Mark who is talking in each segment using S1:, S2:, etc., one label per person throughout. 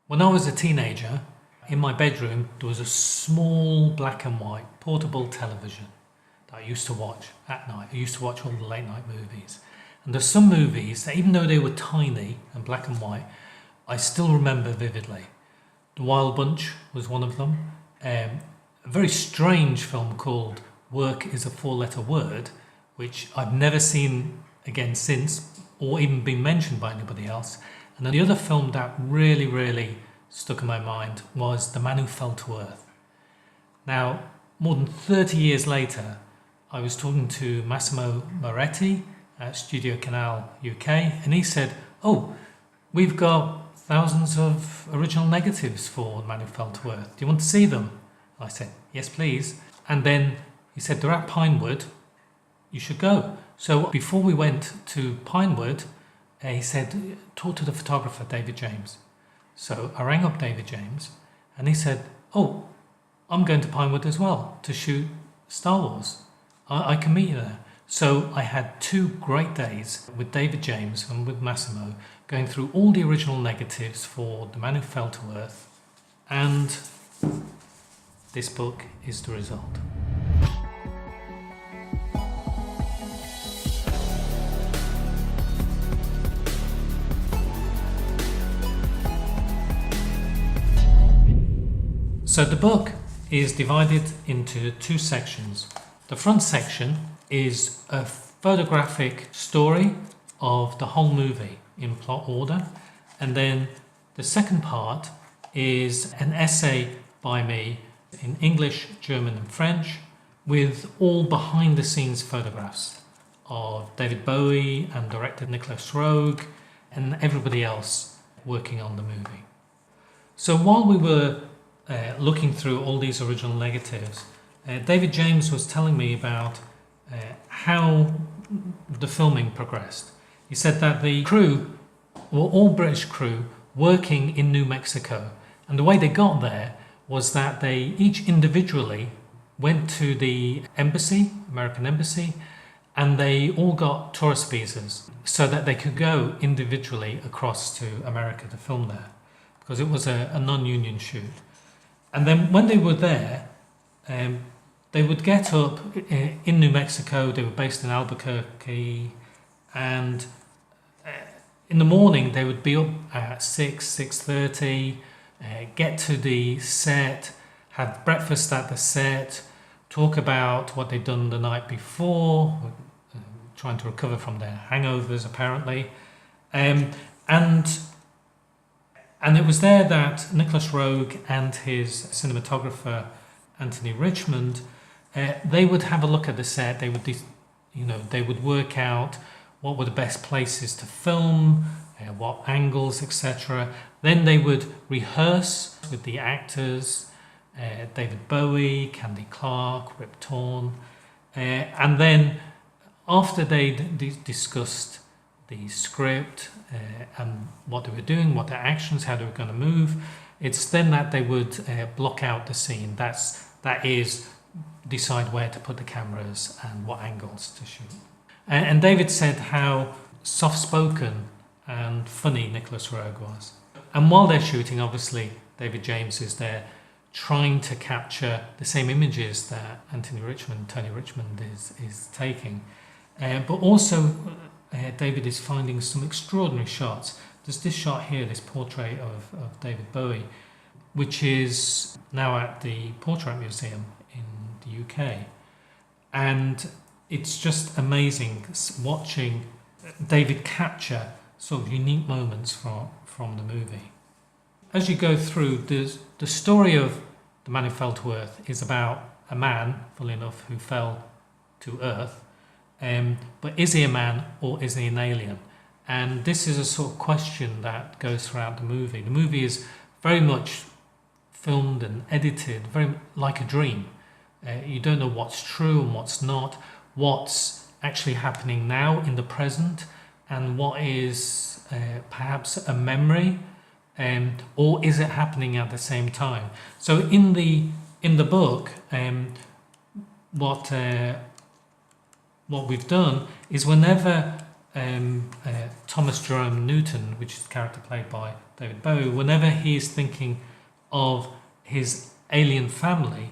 S1: When I was a teenager, in my bedroom there was a small black and white portable television that I used to watch at night. I used to watch all the late night movies. And there's some movies that, even though they were tiny and black and white, I still remember vividly. The Wild Bunch was one of them. A very strange film called Work is a Four-Letter Word, which I've never seen again since, or even been mentioned by anybody else. And then the other film that really stuck in my mind was The Man Who Fell to Earth. Now, more than 30 years later, I was talking to Massimo Moretti at Studiocanal UK, and he said, "Oh, we've got thousands of original negatives for The Man Who Fell to Earth. Do you want to see them?" I said, "Yes, please." And then he said, "They're at Pinewood. You should go." So before we went to Pinewood, he said, "Talk to the photographer, David James." So I rang up David James, and he said, "Oh, I'm going to Pinewood as well to shoot Star Wars. I can meet you there." So I had 2 great days with David James and with Massimo, going through all the original negatives for The Man Who Fell to Earth, and this book is the result. So the book is divided into 2 sections. The front section is a photographic story of the whole movie in plot order, and then the second part is an essay by me in English, German and French, with all behind the scenes photographs of David Bowie and director Nic Roeg and everybody else working on the movie. So while we were looking through all these original negatives, David James was telling me about how the filming progressed. He said that the crew were all British crew working in New Mexico, and the way they got there was that they each individually went to the embassy, American embassy, and they all got tourist visas so that they could go individually across to America to film there, because it was a non-union shoot. And then when they were there, they would get up in New Mexico. They were based in Albuquerque, and in the morning they would be up at 6:30, get to the set, have breakfast at the set, talk about what they'd done the night before, trying to recover from their hangovers apparently, and it was there that Nic Roeg and his cinematographer Anthony Richmond, they would have a look at the set. They would, they would work out what were the best places to film, what angles, etc. Then they would rehearse with the actors, David Bowie, Candy Clark, Rip Torn, and then after they'd discussed the script and what they were doing, what their actions, how they were going to move, it's then that they would block out the scene. That is, decide where to put the cameras and what angles to shoot. And David said how soft-spoken and funny Nic Roeg was. And while they're shooting, obviously, David James is there trying to capture the same images that Tony Richmond is taking. But also, David is finding some extraordinary shots. There's this shot here, this portrait of David Bowie, which is now at the Portrait Museum in the UK. And it's just amazing watching David capture sort of unique moments from the movie. As you go through, the story of The Man Who Fell to Earth is about a man, funnily enough, who fell to Earth. But is he a man or is he an alien? And this is a sort of question that goes throughout the movie. The movie is very much filmed and edited, very like a dream. You don't know what's true and what's not, what's actually happening now in the present, and what is perhaps a memory, or is it happening at the same time? So in the book, what we've done is whenever Thomas Jerome Newton, which is the character played by David Bowie, whenever he is thinking of his alien family,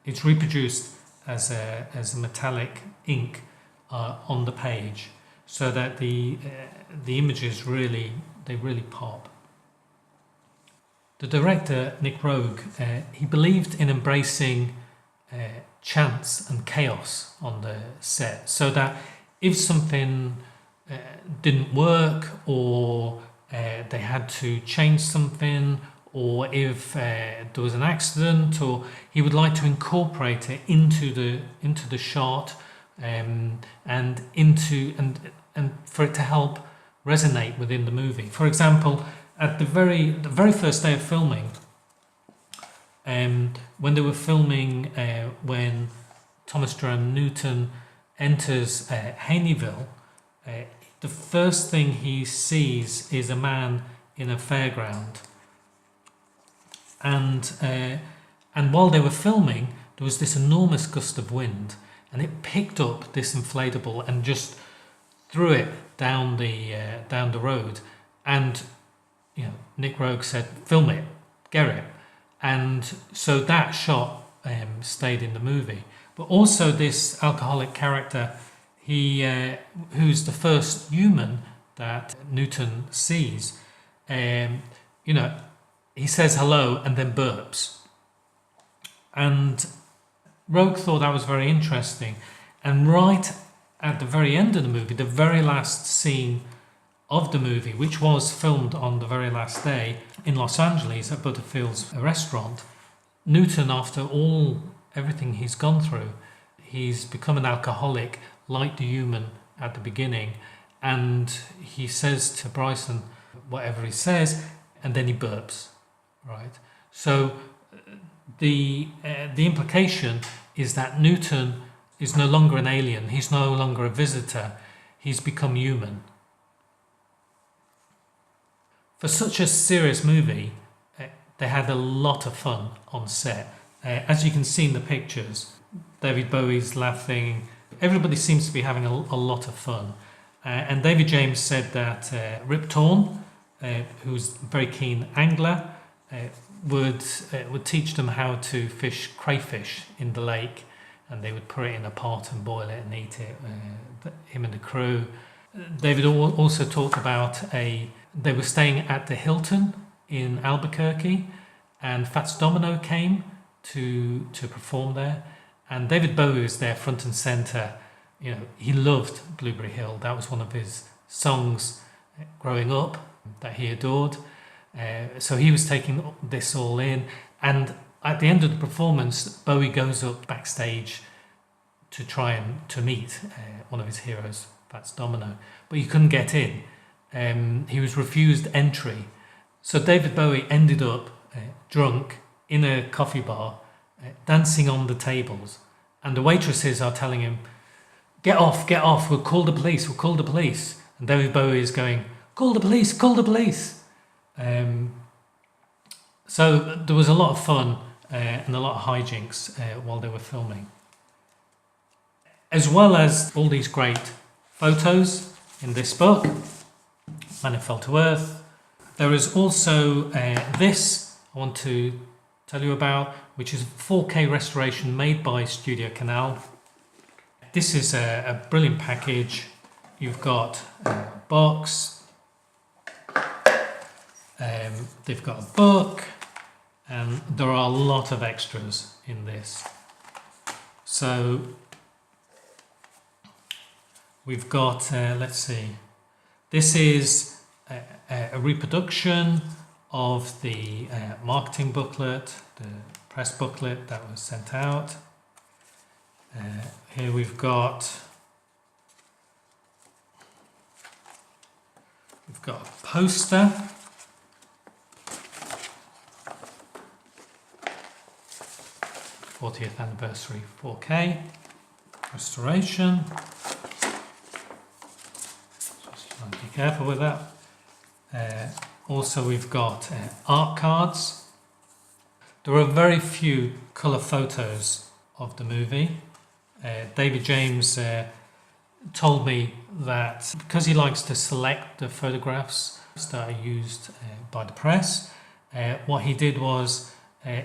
S1: it's reproduced as a metallic ink on the page, so that the images really pop. The director, Nic Roeg, he believed in embracing chance and chaos on the set, so that if something didn't work, or they had to change something, or if there was an accident, or he would like to incorporate it into the shot, and for it to help resonate within the movie. For example, at the very first day of filming, when they were filming, when Thomas Jerome Newton enters Haneyville, the first thing he sees is a man in a fairground, and while they were filming, there was this enormous gust of wind, and it picked up this inflatable and just threw it down the road. And Nic Roeg said, "Film it, get it," and so that shot stayed in the movie. But also this alcoholic character, who's the first human that Newton sees, he says hello and then burps. And Roeg thought that was very interesting. And right at the very end of the movie, the very last scene of the movie, which was filmed on the very last day in Los Angeles at Butterfield's restaurant, Newton, after everything he's gone through, he's become an alcoholic like the human at the beginning, and he says to Bryson whatever he says, and then he burps, right? So the implication is that Newton is no longer an alien, he's no longer a visitor, he's become human. For such a serious movie, they had a lot of fun on set. As you can see in the pictures, David Bowie's laughing. Everybody seems to be having a lot of fun. And David James said that Rip Torn, who's a very keen angler, would teach them how to fish crayfish in the lake, and they would put it in a pot and boil it and eat it, him and the crew. David also talked about they were staying at the Hilton in Albuquerque, and Fats Domino came to perform there, and David Bowie was there front and center. He loved Blueberry Hill. That was one of his songs growing up that he adored. So he was taking this all in, and at the end of the performance, Bowie goes up backstage to try and to meet one of his heroes, Fats Domino, but he couldn't get in. He was refused entry. So David Bowie ended up drunk in a coffee bar, dancing on the tables, and the waitresses are telling him, get off, we'll call the police. And David Bowie is going, call the police. So there was a lot of fun and a lot of hijinks while they were filming. As well as all these great photos in this book, Man Who Fell to Earth, there is also this I want to tell you about, which is a 4K restoration made by Studiocanal. This is a brilliant package. You've got a box, they've got a book, and there are a lot of extras in this. So we've got, let's see, this is a reproduction of the marketing booklet, the press booklet that was sent out. Here we've got a poster. '40th anniversary 4K restoration. Just be careful with that. Also, we've got art cards. There are very few colour photos of the movie. David James told me that because he likes to select the photographs that are used by the press, what he did was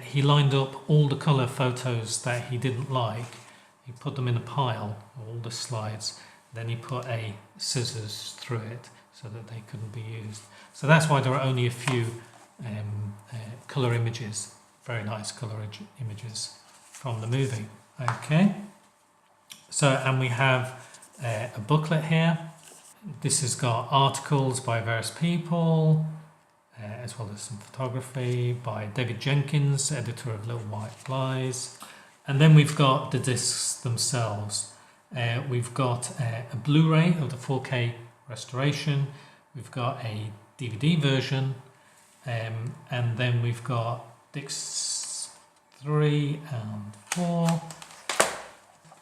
S1: he lined up all the colour photos that he didn't like. He put them in a pile, all the slides, then he put a scissors through it so that they couldn't be used. So that's why there are only a few colour images, very nice colour images from the movie. Okay, so and we have a booklet here. This has got articles by various people, as well as some photography by David Jenkins, editor of Little White Flies. And then we've got the discs themselves. We've got a Blu-ray of the 4K restoration. We've got a DVD version, and then we've got discs 3 and 4.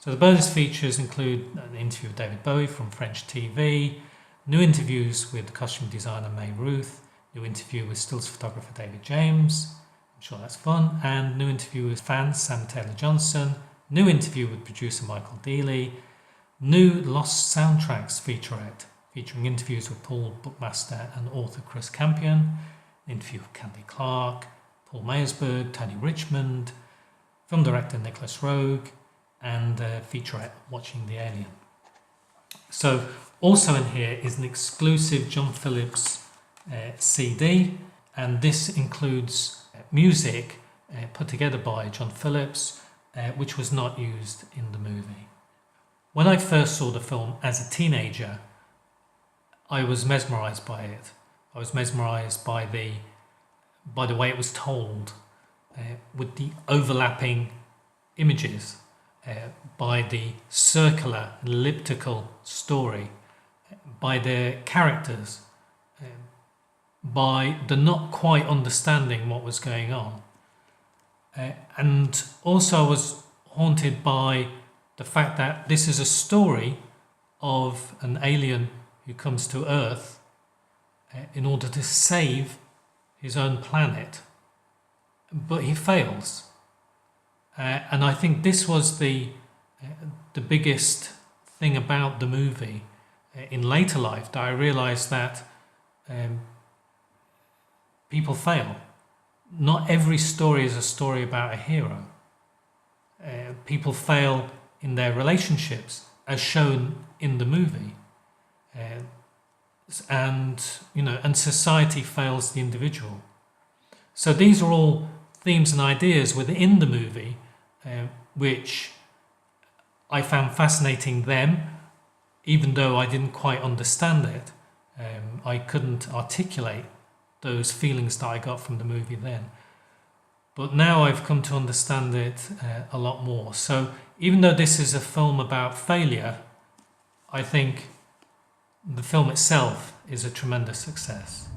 S1: So the bonus features include an interview with David Bowie from French TV, new interviews with costume designer May Ruth, new interview with stills photographer David James, I'm sure that's fun, and new interview with fan Sam Taylor-Johnson, new interview with producer Michael Dealey, new Lost Soundtracks featurette featuring interviews with Paul Bookmaster and author Chris Campion, an interview with Candy Clark, Paul Mayersberg, Tony Richmond, film director Nic Roeg, and featurette Watching the Alien. So also in here is an exclusive John Phillips CD, and this includes music put together by John Phillips, which was not used in the movie. When I first saw the film as a teenager, I was mesmerised by it. I was mesmerised by the way it was told, with the overlapping images, by the circular, elliptical story, by the characters, by the not quite understanding what was going on. And also I was haunted by the fact that this is a story of an alien who comes to Earth in order to save his own planet, but he fails. And I think this was the biggest thing about the movie in later life, that I realised that people fail. Not every story is a story about a hero. People fail in their relationships, as shown in the movie, and society fails the individual. So these are all themes and ideas within the movie, which I found fascinating then, even though I didn't quite understand it. I couldn't articulate those feelings that I got from the movie then. But now I've come to understand it a lot more. So even though this is a film about failure, I think the film itself is a tremendous success.